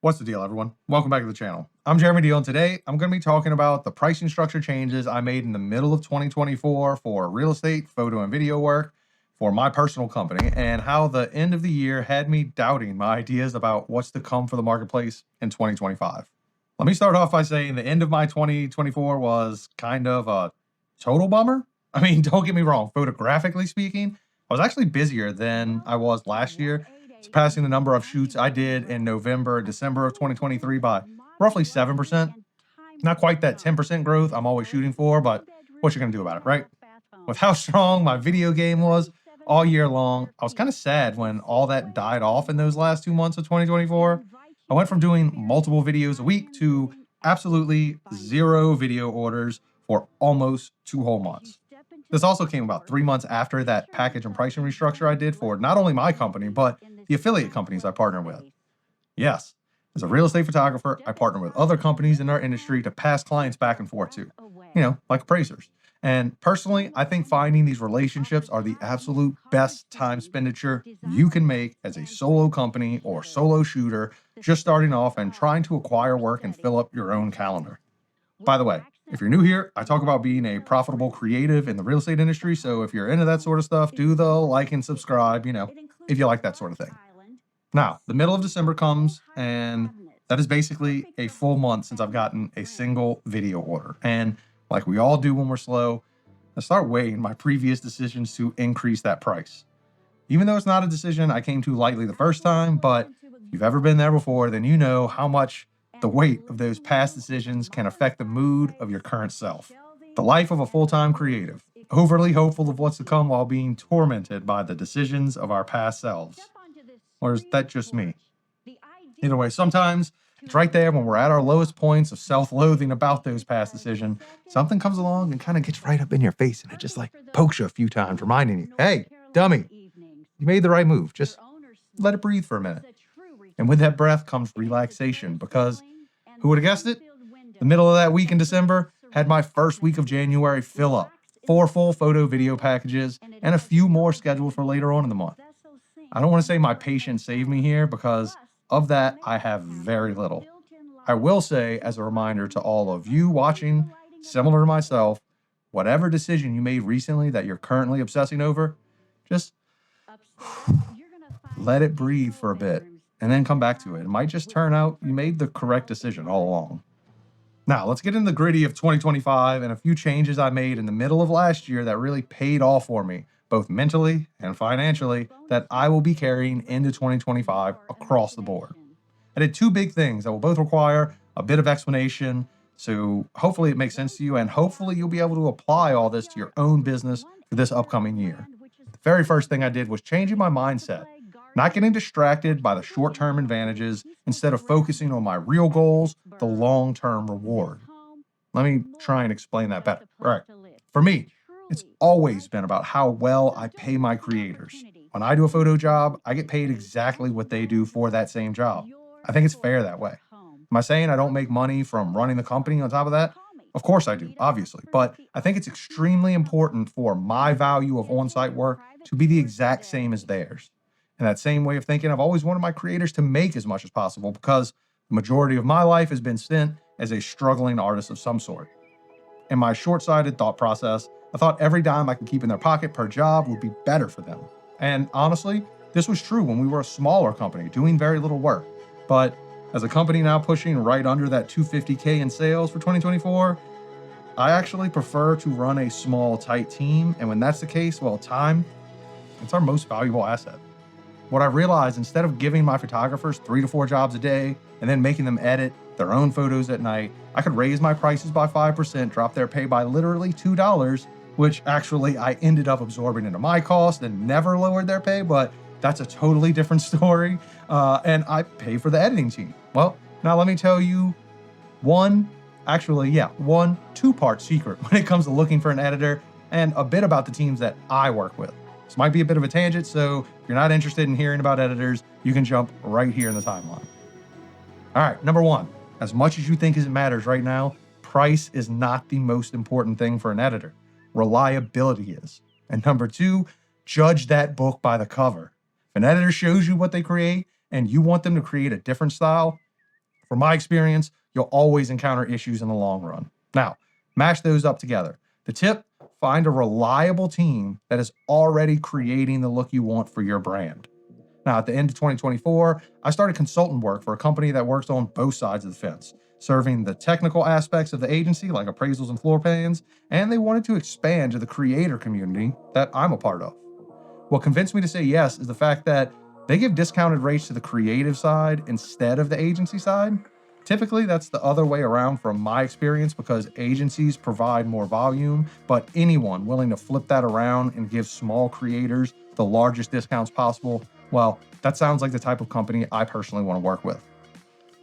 What's the deal, everyone? Welcome back to the channel. I'm Jeremy Deal, and today I'm going to be talking about the pricing structure changes I made in the middle of 2024 for real estate, photo, and video work for my personal company, and how the end of the year had me doubting my ideas about what's to come for the marketplace in 2025. Let me start off by saying the end of my 2024 was kind of a total bummer. I mean, don't get me wrong, photographically speaking, I was actually busier than I was last year, surpassing the number of shoots I did in November, December of 2023 by roughly 7%. Not quite that 10% growth I'm always shooting for, but what you gonna do about it, right? With how strong my video game was all year long, I was kind of sad when all that died off in those last 2 months of 2024. I went from doing multiple videos a week to absolutely zero video orders for almost 2 whole months. This also came about 3 months after that package and pricing restructure I did for not only my company, but the affiliate companies I partner with. Yes, as a real estate photographer, I partner with other companies in our industry to pass clients back and forth to, like appraisers. And personally, I think finding these relationships are the absolute best time expenditure you can make as a solo company or solo shooter just starting off and trying to acquire work and fill up your own calendar. By the way, if you're new here, I talk about being a profitable creative in the real estate industry. So if you're into that sort of stuff, do the like and subscribe, if you like that sort of thing. Now, the middle of December comes, and that is basically a full month since I've gotten a single video order. And like we all do when we're slow, I start weighing my previous decisions to increase that price. Even though it's not a decision I came to lightly the first time, but if you've ever been there before, then you know how much the weight of those past decisions can affect the mood of your current self. The life of a full-time creative, overly hopeful of what's to come while being tormented by the decisions of our past selves. Or is that just me? Either way, sometimes it's right there when we're at our lowest points of self-loathing about those past decisions. Something comes along and kind of gets right up in your face and it just like pokes you a few times, reminding you, hey, dummy, you made the right move. Just let it breathe for a minute. And with that breath comes relaxation because who would have guessed it? The middle of that week in December had my first week of January fill up. 4 full photo video packages and a few more scheduled for later on in the month. I don't want to say my patience saved me here because of that, I have very little. I will say, as a reminder to all of you watching, similar to myself, whatever decision you made recently that you're currently obsessing over, just let it breathe for a bit and then come back to it. It might just turn out you made the correct decision all along. Now, let's get into the gritty of 2025 and a few changes I made in the middle of last year that really paid off for me, both mentally and financially, that I will be carrying into 2025 across the board. I did 2 big things that will both require a bit of explanation, so hopefully it makes sense to you, and hopefully you'll be able to apply all this to your own business for this upcoming year. The very first thing I did was changing my mindset, not getting distracted by the short-term advantages instead of focusing on my real goals, the long-term reward. Let me try and explain that better. All right. For me, it's always been about how well I pay my creators. When I do a photo job, I get paid exactly what they do for that same job. I think it's fair that way. Am I saying I don't make money from running the company on top of that? Of course I do, obviously. But I think it's extremely important for my value of on-site work to be the exact same as theirs. In that same way of thinking, I've always wanted my creators to make as much as possible because the majority of my life has been spent as a struggling artist of some sort. In my short-sighted thought process, I thought every dime I could keep in their pocket per job would be better for them. And honestly, this was true when we were a smaller company doing very little work. But as a company now pushing right under that $250K in sales for 2024, I actually prefer to run a small, tight team. And when that's the case, well, time, it's our most valuable asset. What I realized, instead of giving my photographers 3 to 4 jobs a day and then making them edit their own photos at night, I could raise my prices by 5%, drop their pay by literally $2, which actually I ended up absorbing into my cost and never lowered their pay, but that's a totally different story. And I pay for the editing team. Well, now let me tell you one 2-part secret when it comes to looking for an editor and a bit about the teams that I work with. This might be a bit of a tangent, so if you're not interested in hearing about editors, you can jump right here in the timeline. All right, number 1, as much as you think it matters right now, price is not the most important thing for an editor. Reliability is. And number 2, judge that book by the cover. If an editor shows you what they create and you want them to create a different style, From my experience, you'll always encounter issues in the long run. Now, mash those up together. The tip, find a reliable team that is already creating the look you want for your brand. Now, at the end of 2024, I started consultant work for a company that works on both sides of the fence, serving the technical aspects of the agency, like appraisals and floor plans, and they wanted to expand to the creator community that I'm a part of. What convinced me to say yes is the fact that they give discounted rates to the creative side instead of the agency side. Typically, that's the other way around from my experience because agencies provide more volume, but anyone willing to flip that around and give small creators the largest discounts possible, well, that sounds like the type of company I personally want to work with.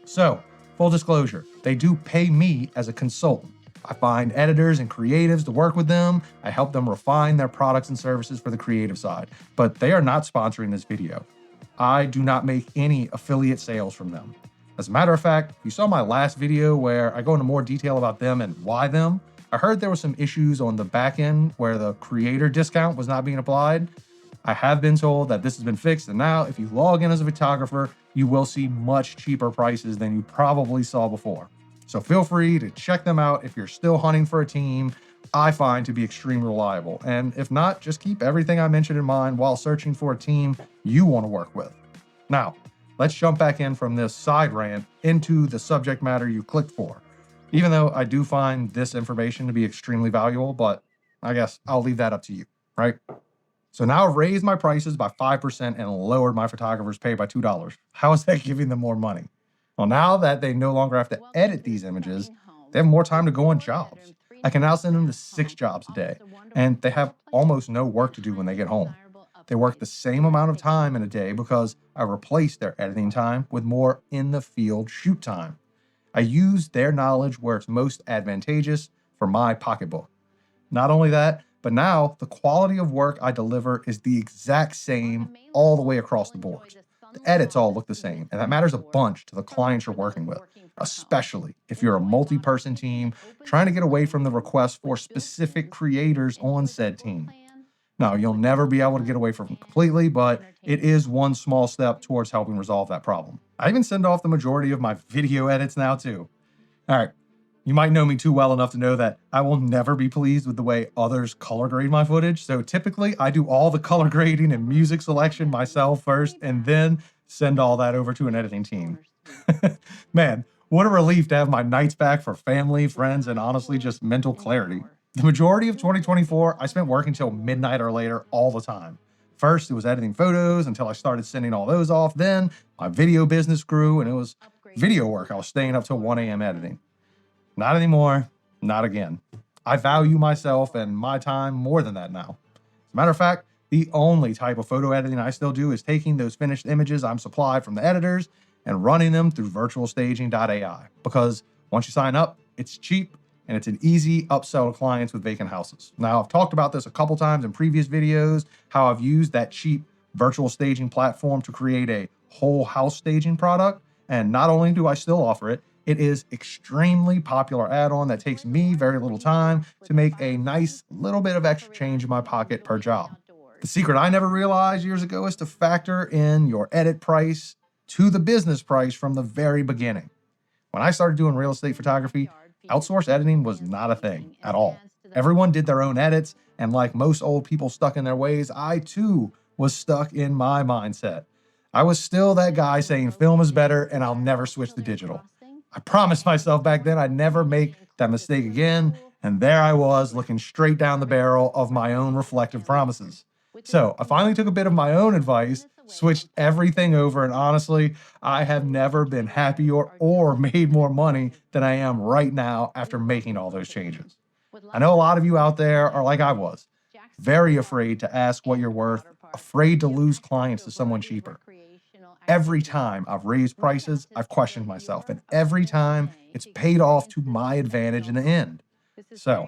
So, full disclosure, they do pay me as a consultant. I find editors and creatives to work with them. I help them refine their products and services for the creative side, but they are not sponsoring this video. I do not make any affiliate sales from them. As a matter of fact, if you saw my last video where I go into more detail about them and why them, I heard there were some issues on the back end where the creator discount was not being applied. I have been told that this has been fixed, and now if you log in as a photographer, you will see much cheaper prices than you probably saw before. So feel free to check them out if you're still hunting for a team I find to be extremely reliable. And if not, just keep everything I mentioned in mind while searching for a team you want to work with. Now, let's jump back in from this side rant into the subject matter you clicked for. Even though I do find this information to be extremely valuable, but I guess I'll leave that up to you, right? So now I've raised my prices by 5% and lowered my photographer's pay by $2. How is that giving them more money? Well, now that they no longer have to edit these images, they have more time to go on jobs. I can now send them to 6 jobs a day, and they have almost no work to do when they get home. They work the same amount of time in a day because I replaced their editing time with more in-the-field shoot time. I use their knowledge where it's most advantageous for my pocketbook. Not only that, but now the quality of work I deliver is the exact same all the way across the board. The edits all look the same, and that matters a bunch to the clients you're working with, especially if you're a multi-person team trying to get away from the request for specific creators on said team. Now, you'll never be able to get away from it completely, but it is one small step towards helping resolve that problem. I even send off the majority of my video edits now too. All right, you might know me too well enough to know that I will never be pleased with the way others color grade my footage. So typically I do all the color grading and music selection myself first, and then send all that over to an editing team. Man, what a relief to have my nights back for family, friends, and honestly just mental clarity. The majority of 2024, I spent working till midnight or later all the time. First, it was editing photos until I started sending all those off. Then my video business grew and it was video work. I was staying up till 1 a.m. editing. Not anymore, not again. I value myself and my time more than that now. As a matter of fact, the only type of photo editing I still do is taking those finished images I'm supplied from the editors and running them through virtualstaging.ai. Because once you sign up, it's cheap and it's an easy upsell to clients with vacant houses. Now, I've talked about this a couple times in previous videos, how I've used that cheap virtual staging platform to create a whole house staging product. And not only do I still offer it, it is extremely popular add-on that takes me very little time to make a nice little bit of extra change in my pocket per job. The secret I never realized years ago is to factor in your edit price to the business price from the very beginning. When I started doing real estate photography, outsourced editing was not a thing at all. Everyone did their own edits, and like most old people stuck in their ways, I too was stuck in my mindset. I was still that guy saying film is better and I'll never switch to digital. I promised myself back then I'd never make that mistake again, and there I was looking straight down the barrel of my own reflective promises. So I finally took a bit of my own advice, switched everything over, and honestly, I have never been happier or made more money than I am right now after making all those changes. I know a lot of you out there are like I was, very afraid to ask what you're worth, afraid to lose clients to someone cheaper. Every time I've raised prices, I've questioned myself, and every time it's paid off to my advantage in the end. So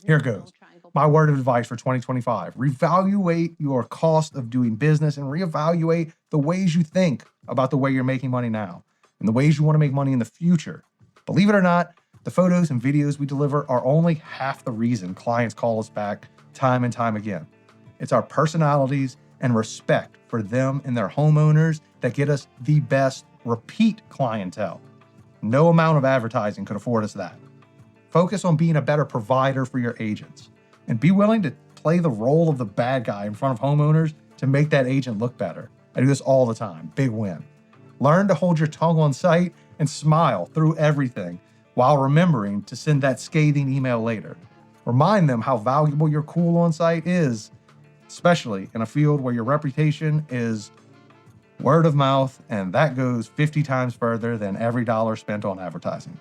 here goes. My word of advice for 2025. Reevaluate your cost of doing business and reevaluate the ways you think about the way you're making money now and the ways you want to make money in the future. Believe it or not, the photos and videos we deliver are only half the reason clients call us back time and time again. It's our personalities and respect for them and their homeowners that get us the best repeat clientele. No amount of advertising could afford us that. Focus on being a better provider for your agents and be willing to play the role of the bad guy in front of homeowners to make that agent look better. I do this all the time. Big win. Learn to hold your tongue on site and smile through everything while remembering to send that scathing email later. Remind them how valuable your cool on site is, especially in a field where your reputation is word of mouth, and that goes 50 times further than every dollar spent on advertising.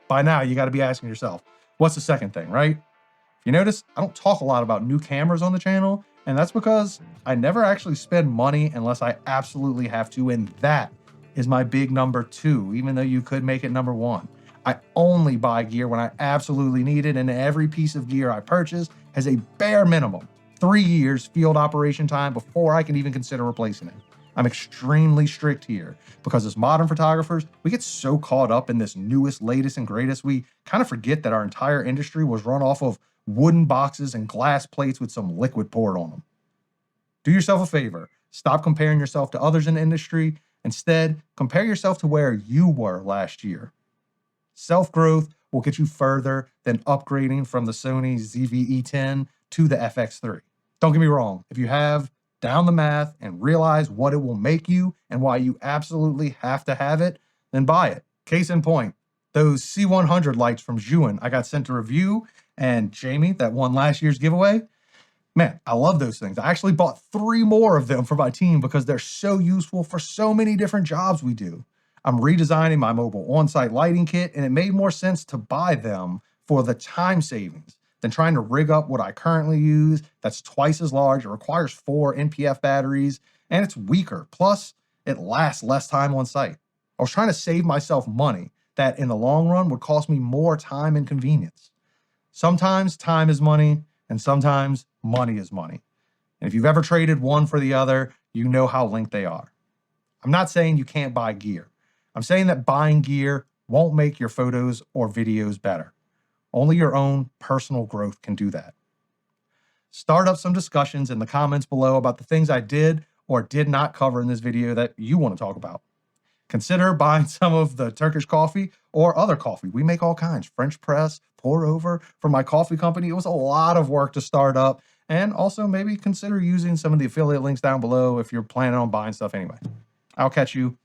By now, you got to be asking yourself, what's the second thing, right? If you notice, I don't talk a lot about new cameras on the channel, and that's because I never actually spend money unless I absolutely have to, and that is my big number 2, even though you could make it number 1. I only buy gear when I absolutely need it, and every piece of gear I purchase has a bare minimum 3 years field operation time before I can even consider replacing it. I'm extremely strict here because as modern photographers, we get so caught up in this newest, latest, and greatest, we kind of forget that our entire industry was run off of wooden boxes and glass plates with some liquid poured on them. Do yourself a favor. Stop comparing yourself to others in the industry. Instead, compare yourself to where you were last year. Self-growth will get you further than upgrading from the Sony ZV-E10 to the FX3. Don't get me wrong, if you have down the math and realize what it will make you and why you absolutely have to have it, then buy it. Case in point, those C100 lights from Juin I got sent to review, and Jamie, that won last year's giveaway, man, I love those things. I actually bought 3 more of them for my team because they're so useful for so many different jobs we do. I'm redesigning my mobile on-site lighting kit, and it made more sense to buy them for the time savings than trying to rig up what I currently use that's twice as large. It requires 4 NPF batteries, and it's weaker. Plus, it lasts less time on site. I was trying to save myself money that in the long run would cost me more time and convenience. Sometimes time is money, and sometimes money is money. And if you've ever traded one for the other, you know how linked they are. I'm not saying you can't buy gear. I'm saying that buying gear won't make your photos or videos better. Only your own personal growth can do that. Start up some discussions in the comments below about the things I did or did not cover in this video that you want to talk about. Consider buying some of the Turkish coffee or other coffee. We make all kinds, French press, pour over. For my coffee company, it was a lot of work to start up. And also maybe consider using some of the affiliate links down below if you're planning on buying stuff anyway. I'll catch you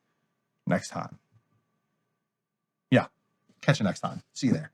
next time. Yeah, catch you next time. See you there.